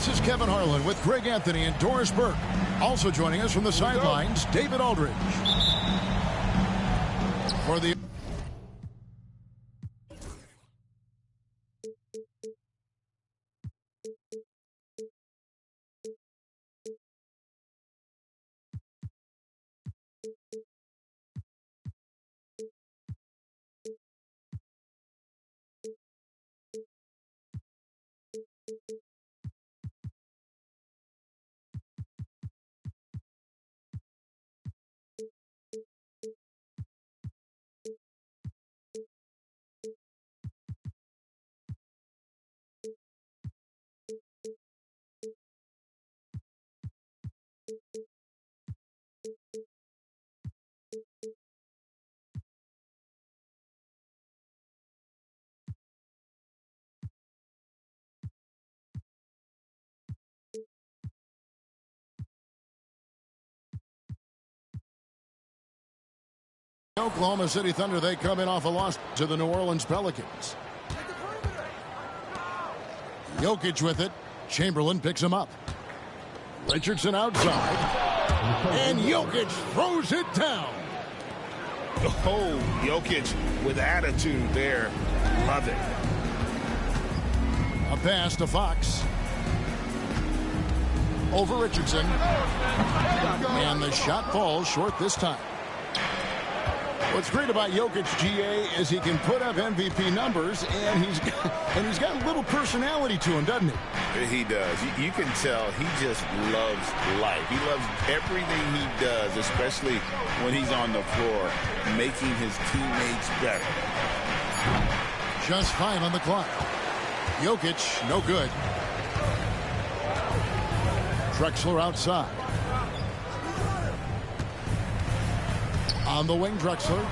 This is Kevin Harlan with Greg Anthony and Doris Burke. Also joining us from the sidelines, David Aldridge. For the Oklahoma City Thunder, they come in off a loss to the New Orleans Pelicans. Jokic with it. Chamberlain picks him up. Richardson outside. And Jokic throws it down. Oh, Jokic with attitude there. Love it. A pass to Fox. Over Richardson. And the shot falls short this time. What's great about Jokic, GA, is he can put up MVP numbers, and he's got a little personality to him, doesn't he? He does. You can tell he just loves life. He loves everything he does, especially when he's on the floor, making his teammates better. Just 5 on the clock. Jokic, no good. Drexler outside. On the wing, Drexler.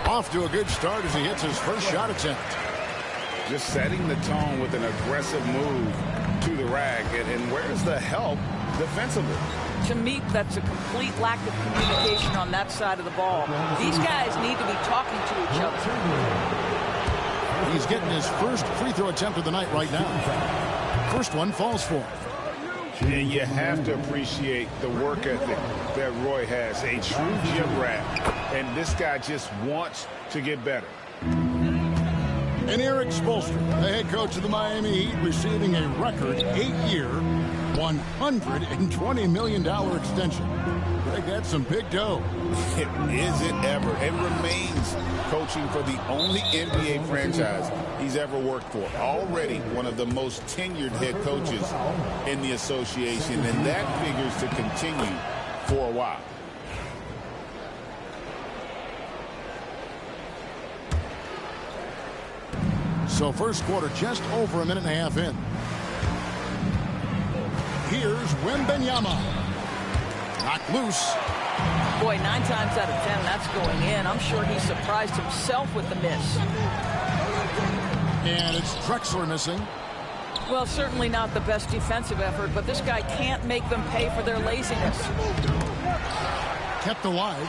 Off to a good start as he hits his first shot attempt. Just setting the tone with an aggressive move to the rack. And where's the help defensively? To me, that's a complete lack of communication on that side of the ball. These guys need to be talking to each other. He's getting his first free throw attempt of the night right now. First one falls for him. And you have to appreciate the work ethic that Roy has. A true gym rat. And this guy just wants to get better. And Eric Spoelstra, the head coach of the Miami Heat, receiving a record 8-year, $120 million extension. Greg, that's some big dough. Is it ever? It remains coaching for the only NBA franchise he's ever worked for. Already one of the most tenured head coaches in the association, and that figures to continue for a while. So first quarter just over a minute and a half in. Here's Wembanyama. Knocked loose. Boy, 9 times out of 10, that's going in. I'm sure he surprised himself with the miss. And it's Drexler missing. Well, certainly not the best defensive effort, but this guy can't make them pay for their laziness. Kept alive.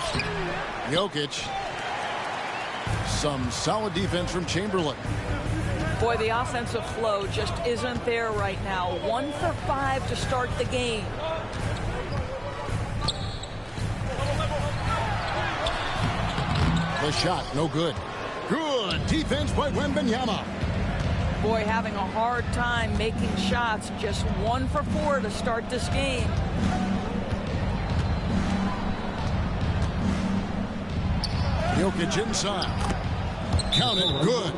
Jokic. Some solid defense from Chamberlain. Boy, the offensive flow just isn't there right now. 1 for 5 to start the game. The shot, no good. Good defense by Wembanyama. Boy, having a hard time making shots. Just 1 for 4 to start this game. Jokic inside. Count it, good.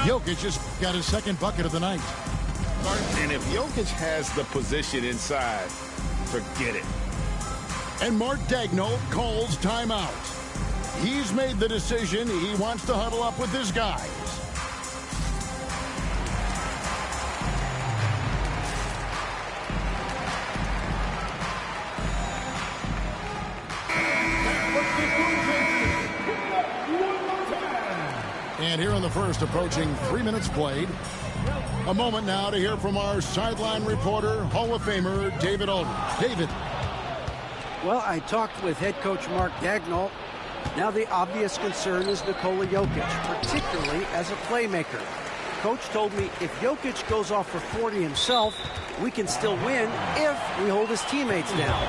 Jokic just got his second bucket of the night. And if Jokic has the position inside, forget it. And Mark Daigneault calls timeout. He's made the decision. He wants to huddle up with his guys. And here in the first, approaching 3 minutes played. A moment now to hear from our sideline reporter, Hall of Famer David Aldridge. David. Well, I talked with head coach Mark Daigneault. Now the obvious concern is Nikola Jokic, particularly as a playmaker. Coach told me if Jokic goes off for 40 himself, we can still win if we hold his teammates down.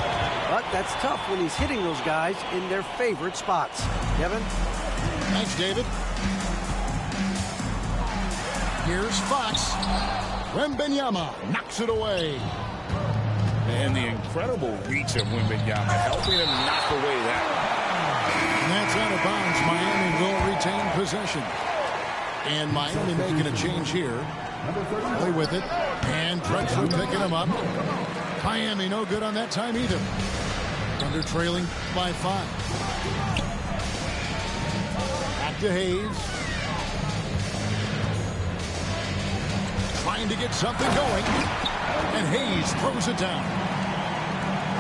But that's tough when he's hitting those guys in their favorite spots. Kevin? Thanks, David. Here's Fox. Wembanyama knocks it away. And the incredible reach of Wembanyama, helping him knock away that one. And that's out of bounds. Miami will retain possession. And Miami making a change here. Play with it. And Drexler picking him up. Miami no good on that time either. Thunder trailing by 5. Back to Hayes. Trying to get something going. And Hayes throws it down.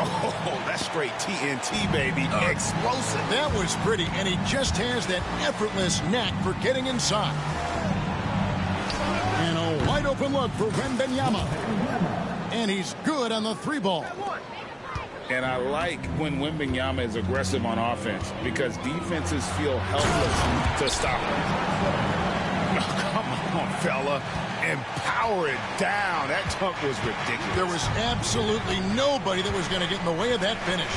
Oh, that's straight TNT, baby. Explosive. That was pretty, and he just has that effortless knack for getting inside. And a wide open look for Wembanyama. And he's good on the 3-ball. And I like when Wembanyama is aggressive on offense because defenses feel helpless to stop him. Oh, come on, fella. And power it down. That dunk was ridiculous. There was absolutely nobody that was going to get in the way of that finish.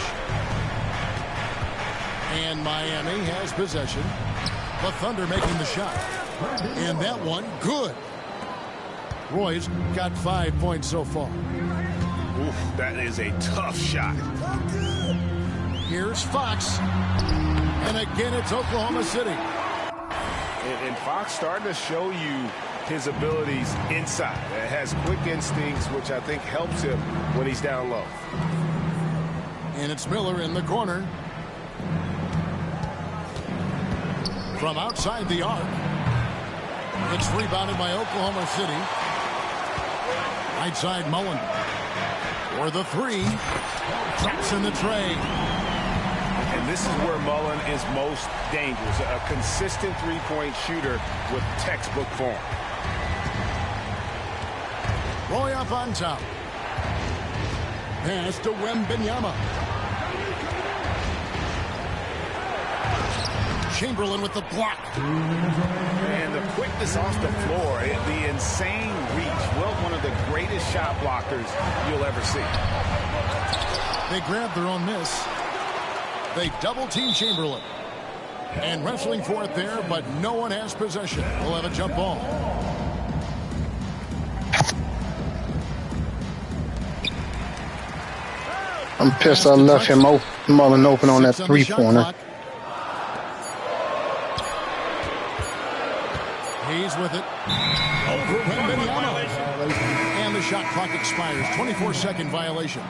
And Miami has possession. The Thunder making the shot. And that one, good. Roy's got 5 points so far. Oof, that is a tough shot. Here's Fox. And again, it's Oklahoma City. And Fox starting to show you his abilities inside. It has quick instincts, which I think helps him when he's down low. And it's Miller in the corner. From outside the arc. It's rebounded by Oklahoma City. Right side Mullen. For the 3. Traps in the tray. And this is where Mullen is most dangerous. A consistent three-point shooter with textbook form. Roy up on top. Pass to Wembanyama. Chamberlain with the block. And the quickness off the floor, the insane reach. Well, one of the greatest shot blockers you'll ever see. They grab their own miss. They double-team Chamberlain. And wrestling for it there, but no one has possession. We'll have a jump ball. I'm pissed I left him Mullen open on that 3-pointer. He's with it. Over Wembanyama. And the shot clock expires. 24-second violation.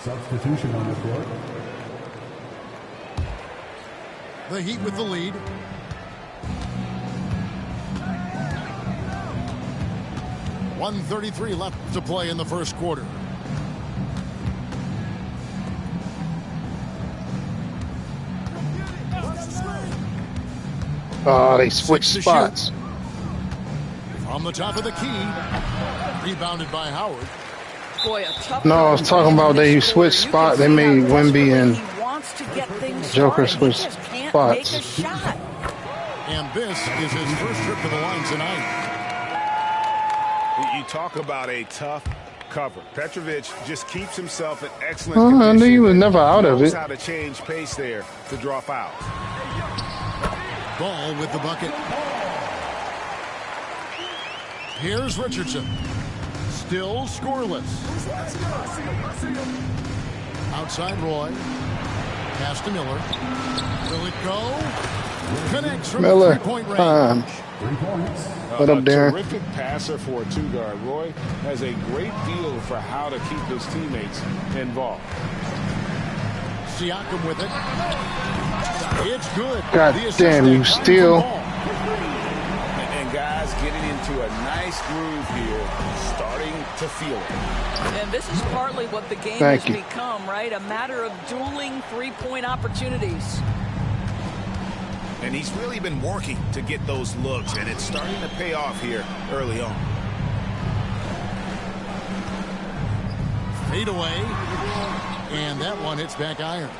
Substitution on the court. The Heat with the lead. .133 left to play in the first quarter. Oh, they switched spots. From the top of the key. Rebounded by Howard. Boy, a tough No, I was talking about they switched spot. They made Wemby and Joker switch spots. And this is his first trip to the line tonight. You talk about a tough cover. Petrovic just keeps himself in excellent I condition. knew he was never out of Knows it. how to change pace there to draw fouls. Ball with the bucket. Here's Richardson. Still scoreless. Outside Roy. Pass to Miller. Will it go? Connects from Miller, the 3-point range. 3 points. What up, Darren? A terrific passer for a 2-guard. Roy has a great feel for how to keep his teammates involved. Siakam with it. It's good. God damn, you still. And guys getting into a nice groove here, starting to feel it. And this is partly what the game Thank has you. become, right? A matter of dueling 3-point opportunities. And he's really been working to get those looks, and it's starting to pay off here early on. Fade away. And that one hits back iron.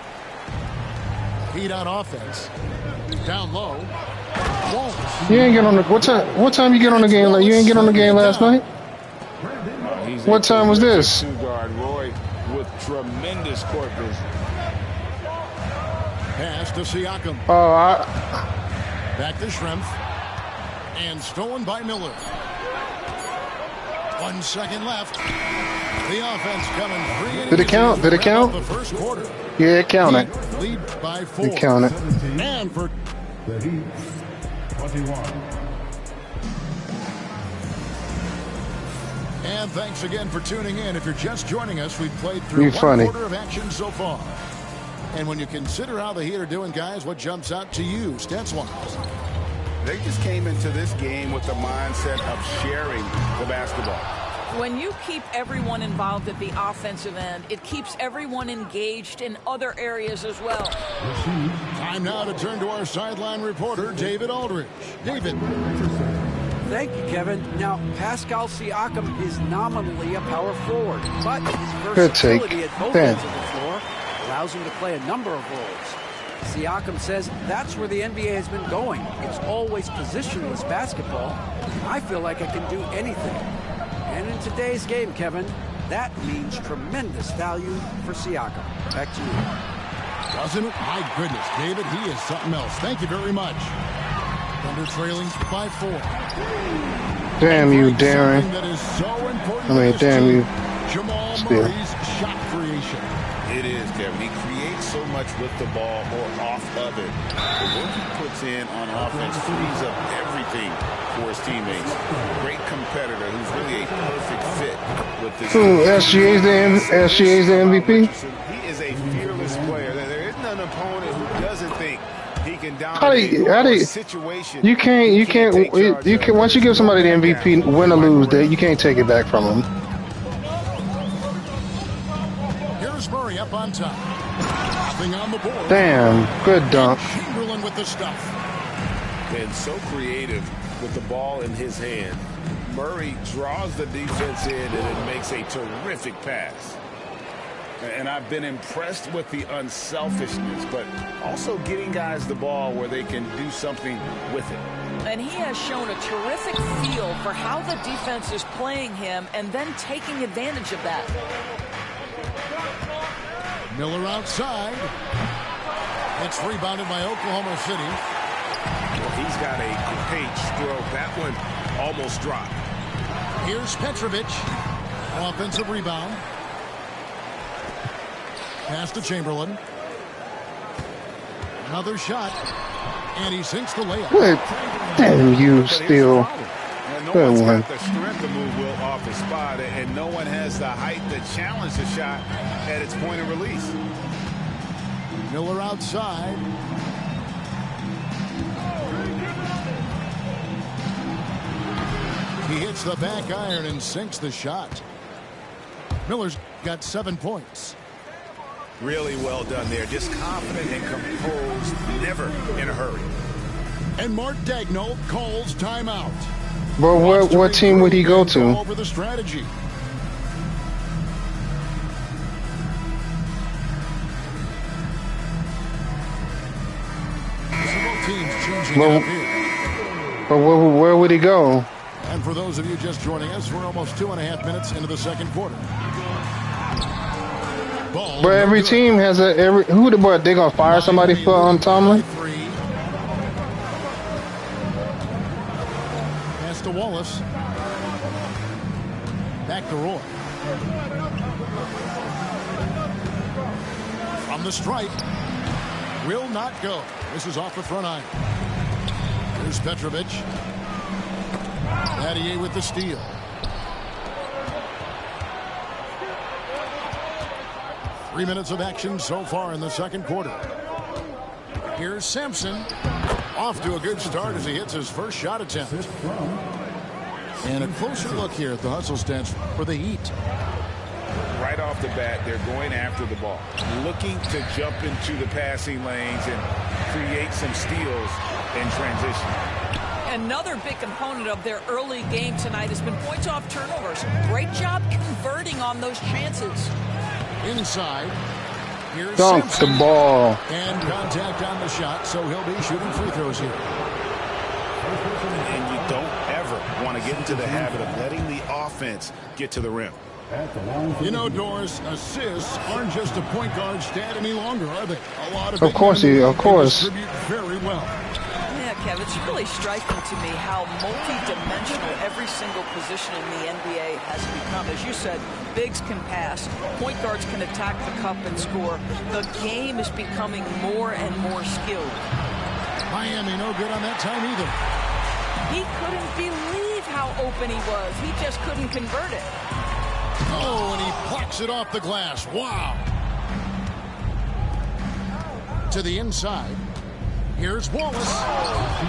Heat on offense. Down low. You ain't get on the what time you get on the game? Like you ain't get on the game last night? What time was this? Two-guard Roy with tremendous court vision. Pass to Siakam. Back to Schrempf. And stolen by Miller. 1 second left. The offense coming free. Did it count? Did it count? The first quarter. Yeah, it counted. Lead by 4. It counted. And for The Heat, 21. And thanks again for tuning in. If you're just joining us, we've played through one quarter of action so far. And when you consider how the Heat are doing, guys, what jumps out to you, stats-wise? They just came into this game with the mindset of sharing the basketball. When you keep everyone involved at the offensive end, it keeps everyone engaged in other areas as well. Time now to turn to our sideline reporter, David Aldridge. David. Thank you, Kevin. Now, Pascal Siakam is nominally a power forward, but his versatility at both ends of the floor allows him to play a number of roles. Siakam says that's where the NBA has been going. It's always positionless basketball. I feel like I can do anything. And in today's game, Kevin, that means tremendous value for Siakam. Back to you. Doesn't it? My goodness, David, he is something else. Thank you very much. Thunder trailing by 4. Damn you, Darren. That is so important. I mean, damn you. Jamal Murray's shot creation. It is, Kevin. He creates so much with the ball or off of it. The work he puts in on offense frees up everything for his teammates. Great competitor who's really a perfect fit with this. SGA's the MVP? He is a fearless player. There isn't an opponent who doesn't think he can dominate a situation. You can't. Once you give somebody the MVP, win or lose, you can't take it back from them. Here's Murray up on top. Nothing on the board. Damn, good dunk. Chamberlain with the stuff. And so creative with the ball in his hand. Murray draws the defense in and it makes a terrific pass. And I've been impressed with the unselfishness, but also getting guys the ball where they can do something with it. And he has shown a terrific feel for how the defense is playing him and then taking advantage of that. Miller outside. It's rebounded by Oklahoma City. Well, he's got a great stroke. That one almost dropped. Here's Petrovic. Offensive rebound. Pass to Chamberlain. Another shot. And he sinks the layup. Good. Damn you, still. No one's got the strength to move Will off the spot, and no one has the height to challenge the shot at its point of release. Miller outside. He hits the back iron and sinks the shot. Miller's got 7 points. Really well done there. Just confident and composed, never in a hurry. And Mark Daigneault calls timeout. But what team would he go to? Over the strategy. But where would he go? And for those of you just joining us, we're almost 2.5 minutes into the second quarter. But every team has who they gonna fire somebody for Tomlin? Pass to Wallace. Back to Roy. From the stripe. Will not go. This is off the front iron. Here's Petrovic. Battier with the steal. Three minutes of action so far in the second quarter. Here's Sampson. Off to a good start as he hits his first shot attempt. And a closer look here at the hustle stats for the Heat. Right off the bat, they're going after the ball, looking to jump into the passing lanes and create some steals in transition. Another big component of their early game tonight has been points off turnovers. Great job converting on those chances. Inside. Here's Dunk Simpson. the ball. And contact on the shot, so he'll be shooting free throws here. And you don't ever want to get into the habit of letting the offense get to the rim. You know, Doris, assists aren't just a point guard stat any longer, are they? A lot of course, of course. Distribute very well. Yeah, Kev, it's really striking to me how multi-dimensional every single position in the NBA has become. As you said, bigs can pass, point guards can attack the cup and score. The game is becoming more and more skilled. Miami no good on that time either. He couldn't believe how open he was. He just couldn't convert it. Oh, and he plucks it off the glass. Wow. To the inside. Here's Wallace.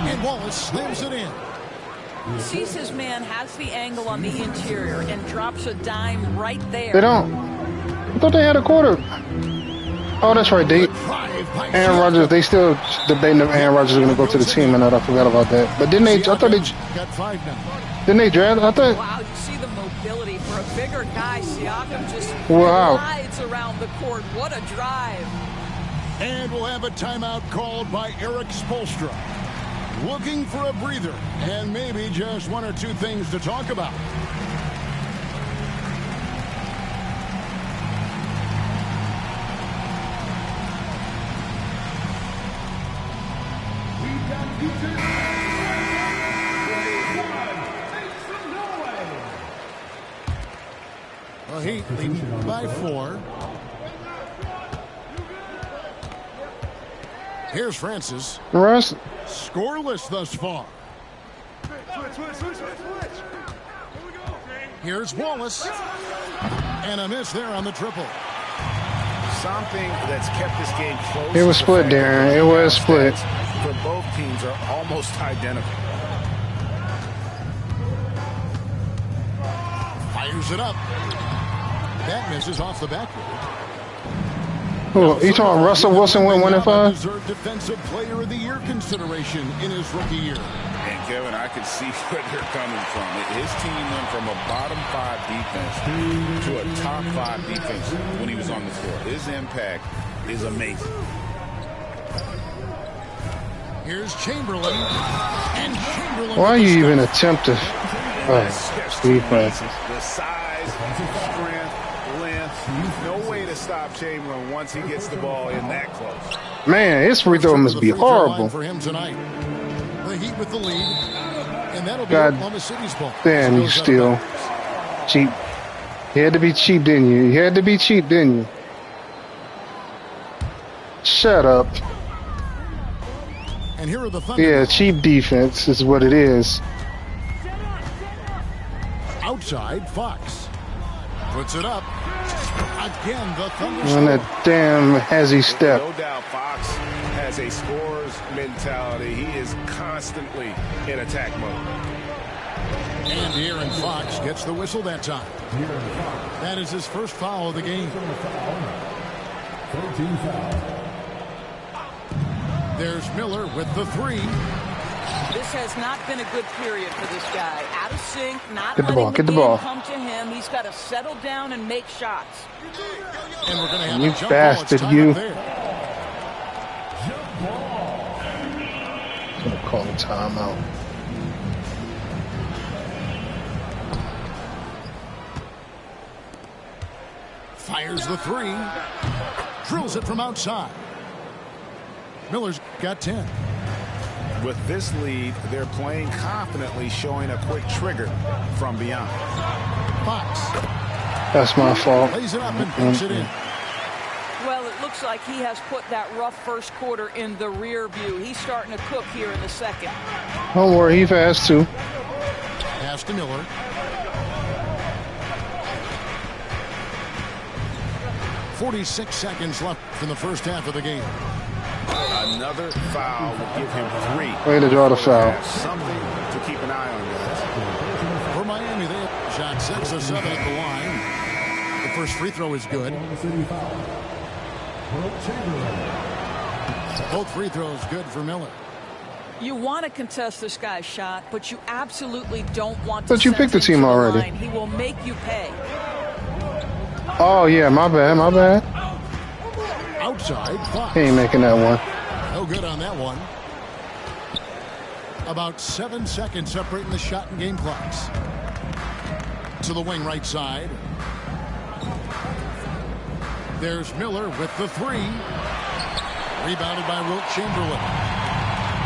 And Wallace slams it in. Sees his man, has the angle on the interior, and drops a dime right there. They don't. I thought they had a quarter. Oh, that's right. Aaron Rodgers, they still debating if Aaron Rodgers is going to go to the team or not. I forgot about that. But didn't they, I thought they, got 5 now. Didn't they draft? I thought. Wow, you see the mobility for a bigger guy. Siakam just glides around the court. What a drive. And we'll have a timeout called by Eric Spoelstra. Looking for a breather and maybe just 1 or 2 things to talk about. Well, Heat leading by 4. Here's Francis. Russ. Scoreless thus far. Here's Wallace. And a miss there on the triple. Something that's kept this game close. It was split, Darren. It was split. For both teams are almost identical. Fires it up. That misses off the back. Oh, you talking Russell Wilson went 1 and 5? Deserved Defensive Player of the Year consideration in his rookie year. And Kevin, I could see where they're coming from. His team went from a bottom 5 defense to a top 5 defense when he was on the floor. His impact is amazing. Here's Chamberlain. And Chamberlain. Why you even attempt to? Defense. The size, strength, length. No way to stop Chamberlain once he gets the ball in that close. Man, his free throw must be horrible. For him tonight. The Heat with the lead. And that'll be Oklahoma City's ball. Damn, you still cheap. You had to be cheap, didn't you? You had to be cheap, didn't you? Shut up. And here are the Thunder. Yeah, cheap defense is what it is. Outside, Fox puts it up. Again, the Thunder. And that damn hezzy step. No doubt Fox has a scorer's mentality. He is constantly in attack mode. And De'Aaron Fox gets the whistle that time. That is his first foul of the game. 13 foul. There's Miller with the 3. This has not been a good period for this guy. Out of sync, not letting the game come to him. He's got to settle down and make shots. And we're going to have you a jump bastard, ball. you. Jump ball. Gonna call a timeout. Fires the 3. Drills it from outside. Miller's got 10. With this lead, they're playing confidently, showing a quick trigger from beyond. Fox. That's my fault. Lays it up and puts it in. Well, it looks like he has put that rough first quarter in the rear view. He's starting to cook here in the second. Don't worry, he fast too. Pass to Miller. .46 seconds left in the first half of the game. Another foul will give him 3. Way to draw the foul. Something to keep an eye on, guys. For Miami, they have shot 6 of 7 at the line. The first free throw is good. Both free throws good for Miller. You want to contest this guy's shot, but you absolutely don't want to. But you picked the team already. He will make you pay. Oh yeah, my bad, my bad. outside. Fox. He ain't making that one. No good on that one. About 7 seconds separating the shot and game clocks. To the wing right side. There's Miller with the three. Rebounded by Wilt Chamberlain.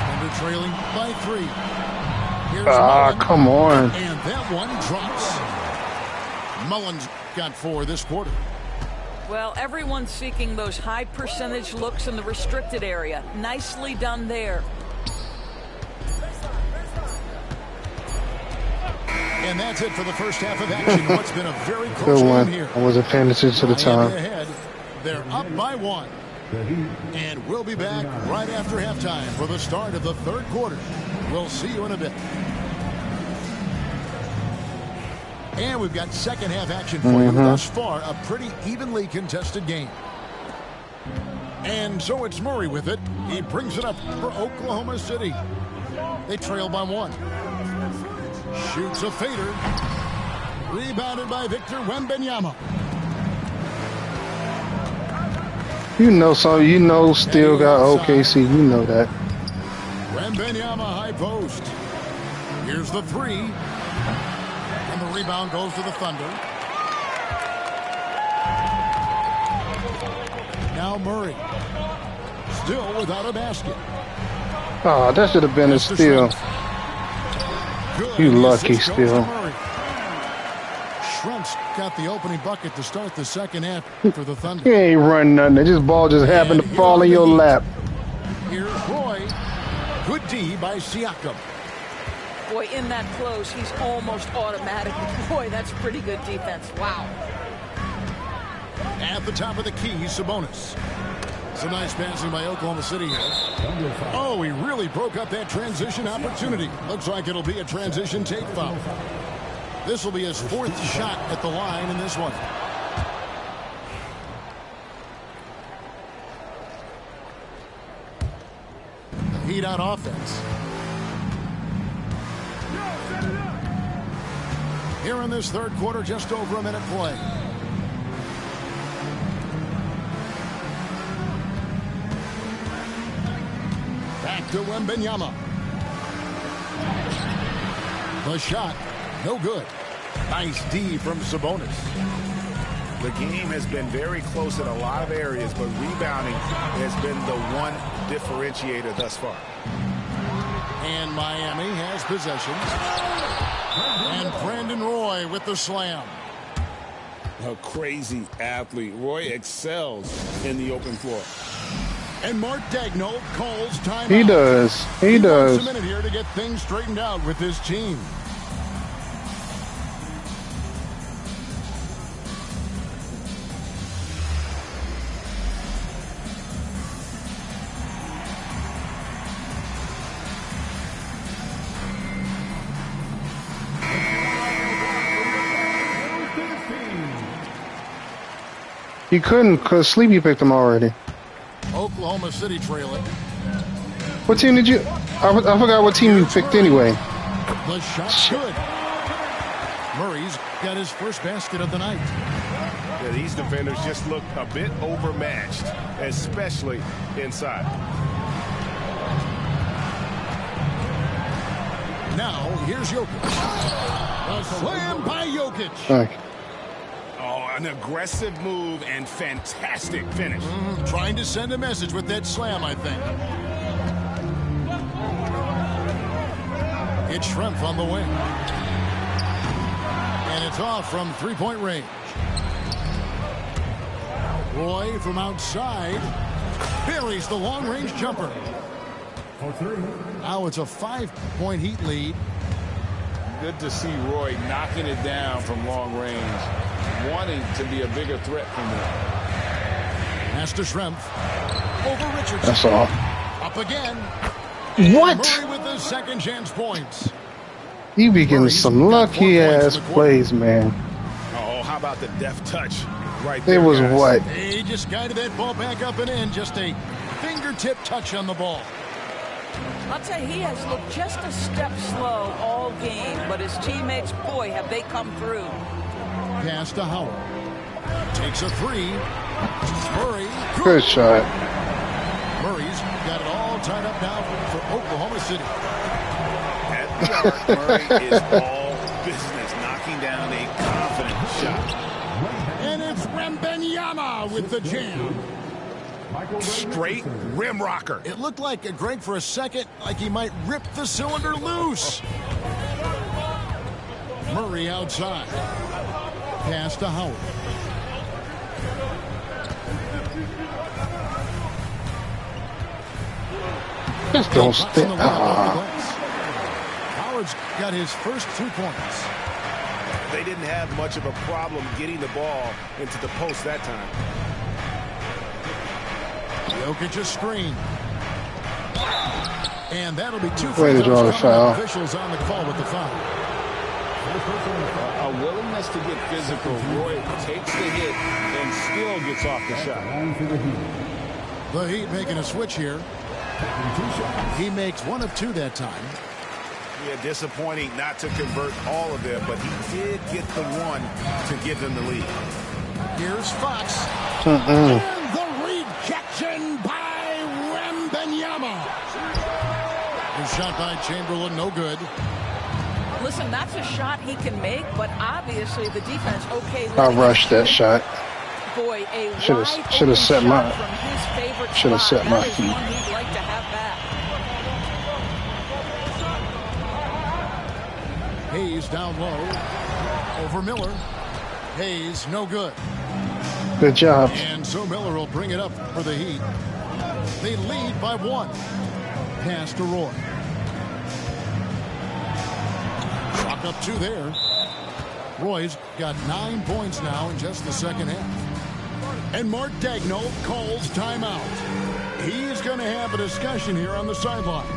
Thunder trailing by 3. Here's Mullen. Come on. And that one drops. Mullen's got 4 this quarter. Well, everyone's seeking those high percentage looks in the restricted area. Nicely done there. And that's it for the first half of action. What's been a very close Good game one. here. I wasn't paying attention to the time. Ahead. They're up by 1. And we'll be back right after halftime for the start of the third quarter. We'll see you in a bit. And we've got second half action for you. Thus far, a pretty evenly contested game. And so it's Murray with it. He brings it up for Oklahoma City. They trail by 1. Shoots a fader. Rebounded by Victor Wembanyama. Still got OKC. You know that. Wembanyama high post. Here's the 3. And the rebound goes to the Thunder. Now Murray. Still without a basket. Oh, that should have been a steal. You lucky steal. Shrimps got the opening bucket to start the second half for the Thunder. He ain't run nothing. This ball just happened to fall in your lap. Here's Roy. Good D by Siakam. Boy, in that close, he's almost automatic. Boy, that's pretty good defense. Wow. At the top of the key, Sabonis. Some nice passing by Oklahoma City here. Oh, he really broke up that transition opportunity. Looks like it'll be a transition take foul. This will be his 4th shot at the line in this one. Heat out offense. Here in this third quarter, just over a minute play. Back to Wembanyama. The shot, no good. Nice D from Sabonis. The game has been very close in a lot of areas, but rebounding has been the one differentiator thus far. And Miami has possession. And Brandon Roy with the slam. A crazy athlete. Roy excels in the open floor. And Mark Daigneault calls timeout. He does. He does. Wants a minute here to get things straightened out with his team. He couldn't because Sleepy picked him already. Oklahoma City trailing. What team did you? I forgot what team you picked anyway. The shot's good. Murray's got his first basket of the night. Yeah, these defenders just look a bit overmatched, especially inside. Now, here's Jokic. A slam by Jokic. Right. Oh, an aggressive move and fantastic finish. Trying to send a message with that slam, I think. It's Schrempf on the wing. And it's off from three-point range. Roy from outside buries the long-range jumper. Now it's a 5-point Heat lead. Good to see Roy knocking it down from long range, wanting to be a bigger threat from there. Pass to Schrempf. Over Richardson. That's all. Up again. What? Murray with the second chance points. You be getting some lucky-ass plays, man. Oh, how about the deft touch right there, It was guys. what? He just guided that ball back up and in. Just a fingertip touch on the ball. I'll tell you, he has looked just a step slow all game, but his teammates, boy, have they come through. Pass to Howard. Takes a three. Murray. Good shot. Murray's got it all tied up now for Oklahoma City. At the arc, Murray is all business, knocking down a confident shot. And it's Wembanyama with the jam. Straight rim rocker. It looked like Greg for a second, like he might rip the cylinder loose. Murray outside. Pass to Howard. Just don't stay. Howard's got his first 2 points. They didn't have much of a problem getting the ball into the post that time. Jokic a screen. And that'll be 2 Way to draw the foul. Officials on the call with the foul. A willingness to get physical. Roy takes the hit and still gets off the shot. The Heat making a switch here. He makes 1 of 2 that time. Yeah, disappointing not to convert all of them, but he did get the one to give them the lead. Here's Fox. And the rejection by Wembanyama. The shot by Chamberlain, no good. Listen, that's a shot he can make, but obviously the defense okay. I rushed that shot. Boy, a Should have set my feet. One he'd like to have back. Hayes down low. Over Miller. Hayes, no good. Good job. And so Miller will bring it up for the Heat. They lead by 1. Pass to Roy. Clock up 2 there. Roy's got 9 points now in just the second half. And Mark Daigneault calls timeout. He's going to have a discussion here on the sideline.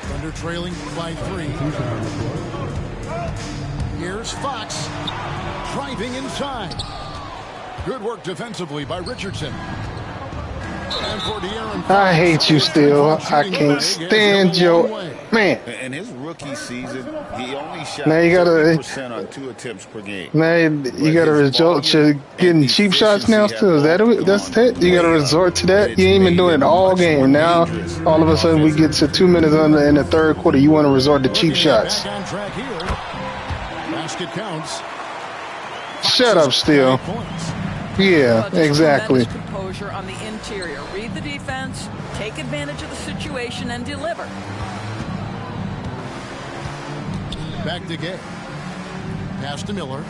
Thunder trailing by 3. Here's Fox, driving inside. Good work defensively by Richardson. And for De'Aaron Fox, I hate you still. I can't stand your man. In his rookie season, he only shot Now you gotta 30% on 2 attempts per game. Now you got to resort to getting cheap shots now too. Is that it? That's it? You got to resort to that? You ain't been doing it all game. Now all of a sudden we get to 2 minutes in the third quarter. You want to resort to cheap shots? Back on track here. Basket counts. Shut up, Steele. Yeah, exactly. Composure on the interior. Read the defense, take advantage of the situation, and deliver. Back to Gay. Pass to Miller.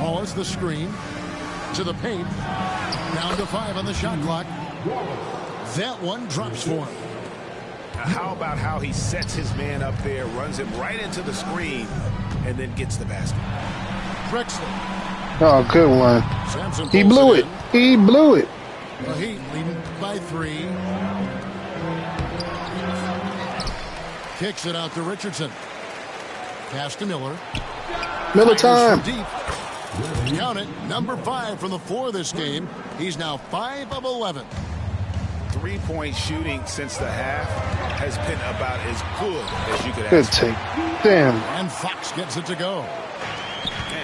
Wallace the screen. To the paint. Down to 5 on the shot clock. That one drops for him. How about how he sets his man up there, runs him right into the screen, and then gets the basket. Drexler. Oh, good one. Sampson He blew it. He blew it. The Heat leading by 3. Kicks it out to Richardson. Pass to Miller. Miller time. Deep. Count it. Number 5 from the floor this game. He's now 5 of 11. 3-point shooting since the half has been about as good as you could Good ask. take. Damn. And Fox gets it to go.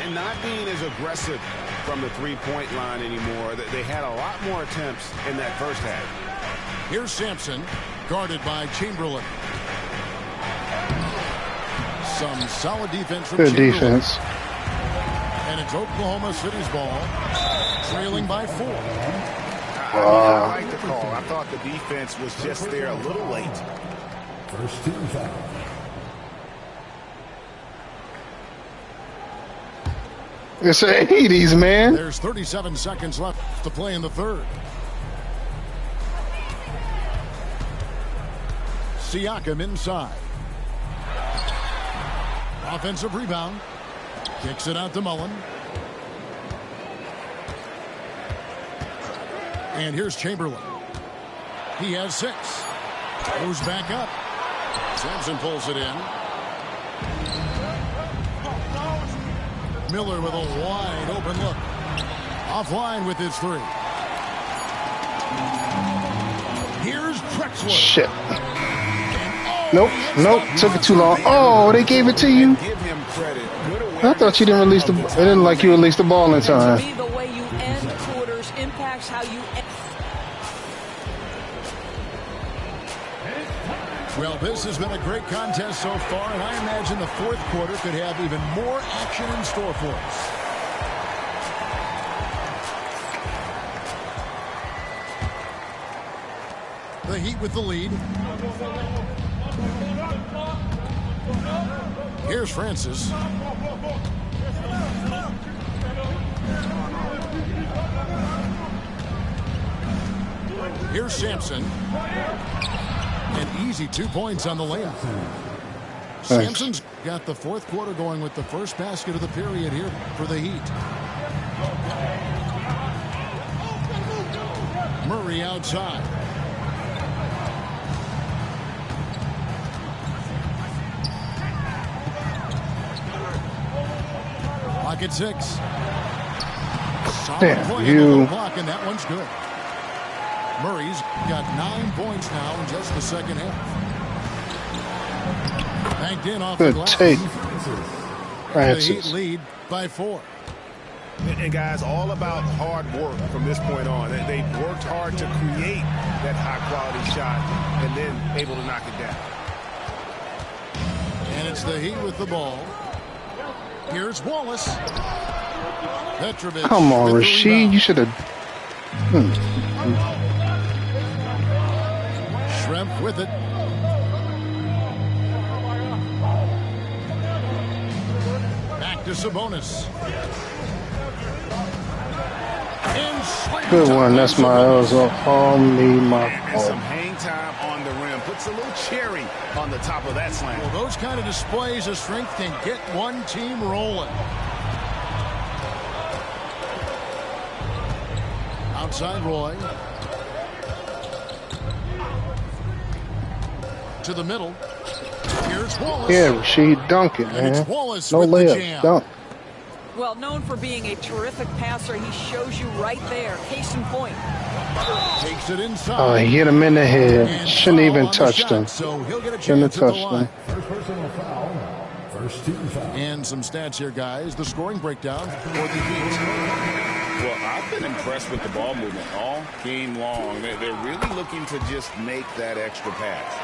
And not being as aggressive from the 3-point line anymore. They had a lot more attempts in that first half. Here's Sampson, guarded by Chamberlain. Some solid defense from Good Chamberlain. defense. And it's Oklahoma City's ball, trailing by 4. I like the call. I thought the defense was just there a little late. First team foul. It's the 80s, man. There's 37 seconds left to play in the third. Siakam inside. Offensive rebound. Kicks it out to Mullen. And here's Chamberlain. He has 6. Goes back up. Sampson pulls it in. Miller with a wide open look. Offline with his three. Here's Drexler. Shit. Nope. Took it too long. Oh, they gave it to you. I thought you didn't release the. They didn't like you released the ball in time. To me, the way you end quarters impacts how you end. Well, this has been a great contest so far, and I imagine the fourth quarter could have even more action in store for us. The Heat with the lead. Here's Francis. Here's Sampson. An easy 2 points on the layup. Sampson's got the fourth quarter going with the first basket of the period here for the Heat. Murray outside. Clock at 6. Solid point on the clock, and that one's good. Murray's got 9 points now in just the second half. Banked in off the glass. Take. The Heat lead by 4. And guys, all about hard work from this point on. They worked hard to create that high-quality shot and then able to knock it down. And it's the Heat with the ball. Here's Wallace. Petrovic. Come on, Rasheed. You should have. Schrempf with it. Back to Sabonis. Good one. That's my all me, my fault. Some hang time on the rim. Puts a little cherry on the top of that slam. Well, those kind of displays of strength can get one team rolling. Outside Roy. To the middle. Here's Wallace. Yeah, Rasheed Duncan, man. No layup. Dunk. Well, known for being a terrific passer, he shows you right there. Case in point. Takes it inside. Oh, he hit him in the head. Shouldn't even touched him. So he'll get a Shouldn't chance have touched him. First personal foul. First team foul. And some stats here, guys. The scoring breakdown for the Heat. Well, I've been impressed with the ball movement all game long. They're really looking to just make that extra pass.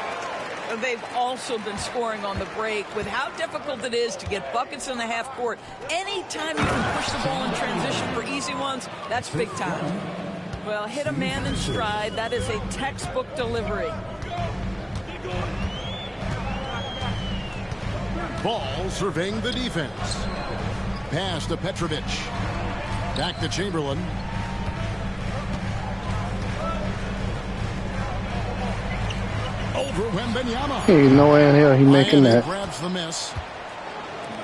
They've also been scoring on the break. With how difficult it is to get buckets in the half court, anytime you can push the ball in transition for easy ones, that's big time. Well, hit a man in stride. That is a textbook delivery. Ball surveying the defense. Pass to Petrovic. Back to Chamberlain. Over Wembanyama. Hey, no way in hell he making that. Grabs the miss.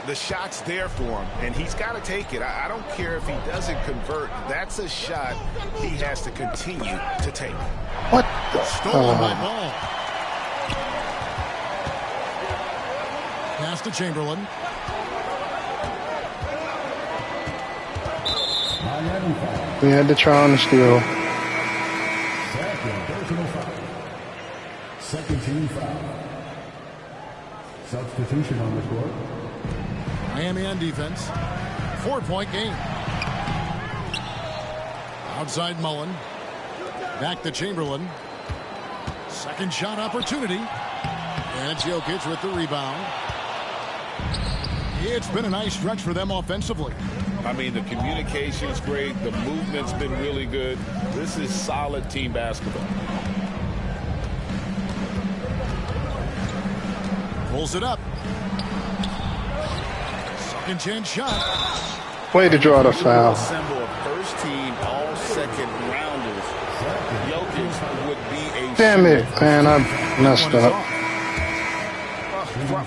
The shot's there for him, and he's got to take it. I don't care if he doesn't convert. That's a shot he has to continue to take. What the? Stolen by Ball. Pass to Chamberlain. We had to try on the steal. Second personal foul. Second team foul. Substitution on the court. Miami on defense. 4-point game. Outside Mullen. Back to Chamberlain. Second shot opportunity. And it's Jokic with the rebound. It's been a nice stretch for them offensively. I mean, the communication's great. The movement's been really good. This is solid team basketball. Pulls it up. Second chance shot. Way to draw the foul. Assemble a first team all second rounders. Jokic would be a damn it, man, I messed up.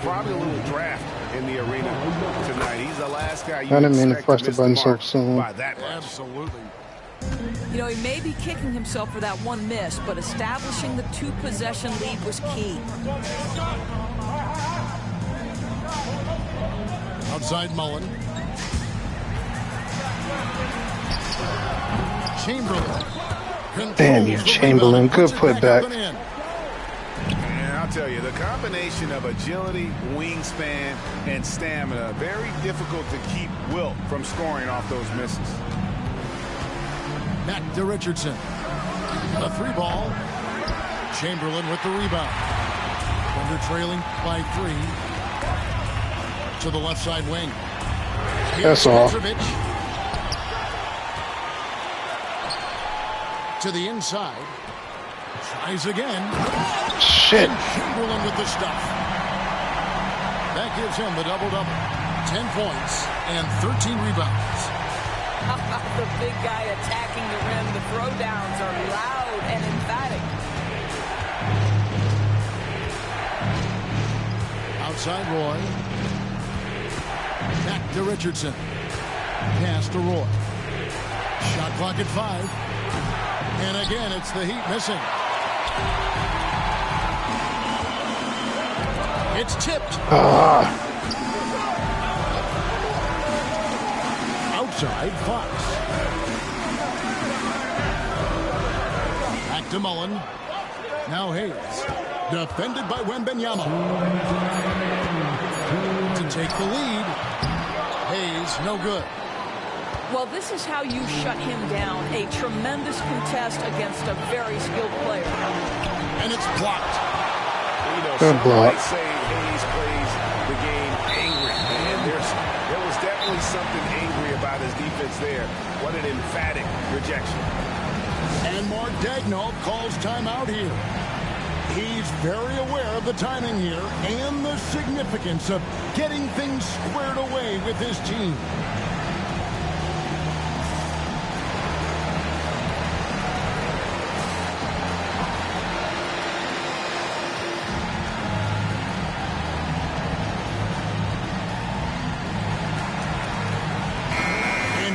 Probably a little draft in the arena tonight. He's the last guy you I didn't mean to expect press the button so soon. by that much. Absolutely. You know, he may be kicking himself for that one miss, but establishing the two-possession lead was key. Outside Mullen. Chamberlain. Damn you, Chamberlain. Good putback. And I'll tell you, the combination of agility, wingspan, and stamina, very difficult to keep Wilt from scoring off those misses. Back to Richardson. A 3-ball. Chamberlain with the rebound. Thunder trailing by 3. To the left side wing. That's all. To the inside. Tries again. Shit. And Chamberlain with the stuff. That gives him the double-double. 10 points and 13 rebounds. The big guy attacking the rim. The throwdowns are loud and emphatic. Outside Roy. Back to Richardson. Pass to Roy. Shot clock at 5. And again, it's the Heat missing. It's tipped. Outside Fox. Back to Mullen. Now Hayes. Defended by Wembanyama. To take the lead. Hayes, no good. Well, this is how you shut him down. A tremendous contest against a very skilled player. And it's blocked. You know, Good some block. might say Hayes plays the game angry. And there was definitely something angry about his defense there. What an emphatic rejection. And Mark Daigneault calls timeout here. He's very aware of the timing here and the significance of getting things squared away with his team.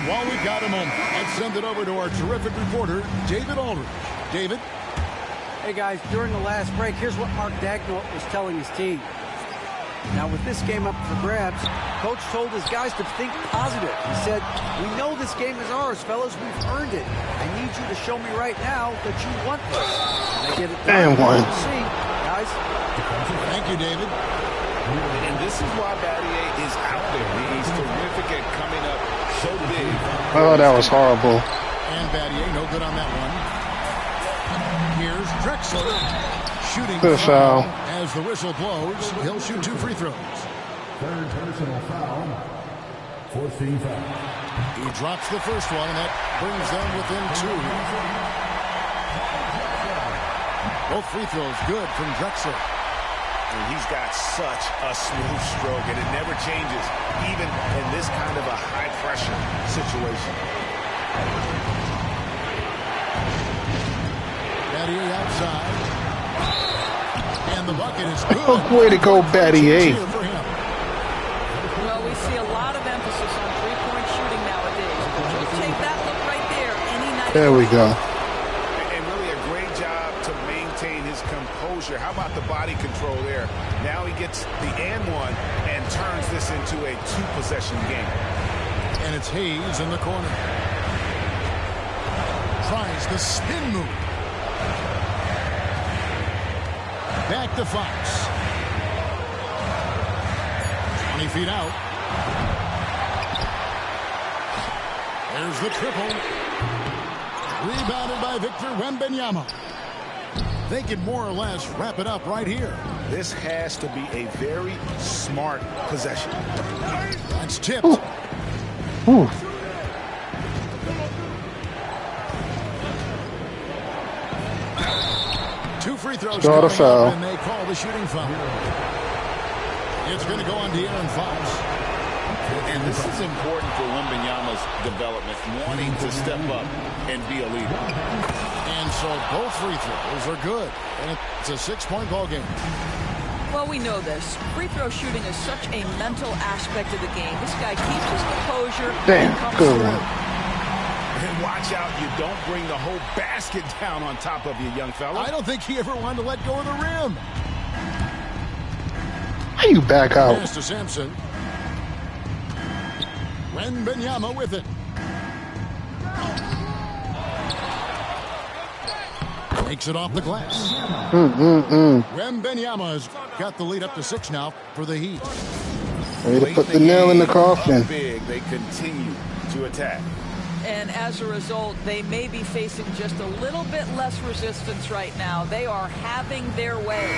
While we've got a moment, let's send it over to our terrific reporter, David Aldridge. David? Hey, guys, during the last break, here's what Mark Daigneault was telling his team. Now, with this game up for grabs, Coach told his guys to think positive. He said, we know this game is ours, fellas. We've earned it. I need you to show me right now that you want this. And they get it done. One. See, guys. Thank you, David. And this is why Battier is out there. He's terrific at coming up so big. Oh, that was horrible. And Battier, no good on that one. Here's Drexler shooting Good foul. as the whistle blows. He'll shoot 2 free throws. Third personal foul. 14 foul. He drops the first one, and that brings them within 2. Both free throws good from Drexler. And he's got such a smooth stroke, and it never changes, even in this kind of a high-pressure situation. Battier outside. And the bucket is good. Way to go, Battier. Well, we see a lot of emphasis on three-point shooting nowadays. But you take that look right there any night. There we go. And really a great job to maintain his composure. How about the body control there? Now he gets the and one and turns this into a 2-possession game. And it's Hayes in the corner. Tries the spin move. Back to Fox. 20 feet out. There's the triple. Rebounded by Victor Wembanyama. They can more or less wrap it up right here. This has to be a very smart possession. That's tipped. Ooh. Ooh. 2 free throws. Got a foul. And they call the shooting foul. It's going to go on De'Aaron Fox. And this is important for Wembanyama's development, wanting to step up and be a leader. And so both free throws are good. And it's a 6-point ball game. Well, we know this. Free throw shooting is such a mental aspect of the game. This guy keeps his composure. Damn, good one. And watch out, you don't bring the whole basket down on top of you, young fella. I don't think he ever wanted to let go of the rim. How you back out? Pass to Sampson. Wembanyama with it. Takes it off the glass. Wembanyama's got the lead up to 6 now for the Heat. Ready to put the nail in the coffin. Big, they continue to attack. And as a result, they may be facing just a little bit less resistance right now. They are having their way.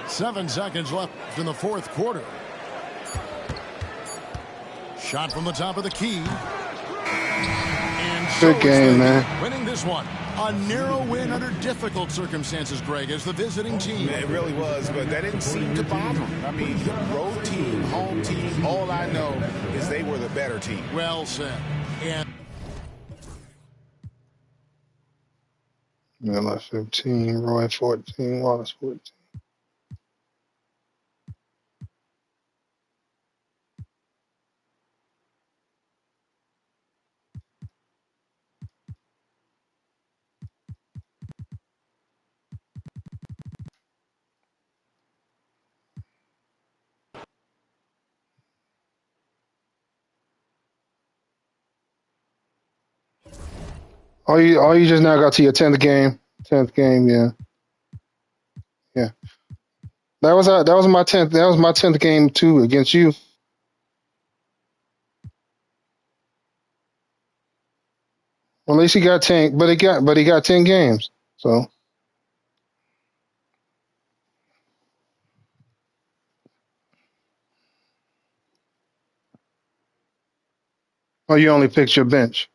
7 seconds left in the fourth quarter. Shot from the top of the key. And so good game, man. Winning this one. A narrow win under difficult circumstances, Greg, as the visiting team. It really was, but that didn't seem to bother them. I mean, road team, home team, all I know is they were the better team. Well said. And Miller 15, Roy 14, Wallace 14. Oh, you just now got to your 10th game. 10th game, yeah. Yeah. That was my 10th. That was my 10th game too against you. Well, at least he got 10, but he got 10 games. So oh, you only picked your bench.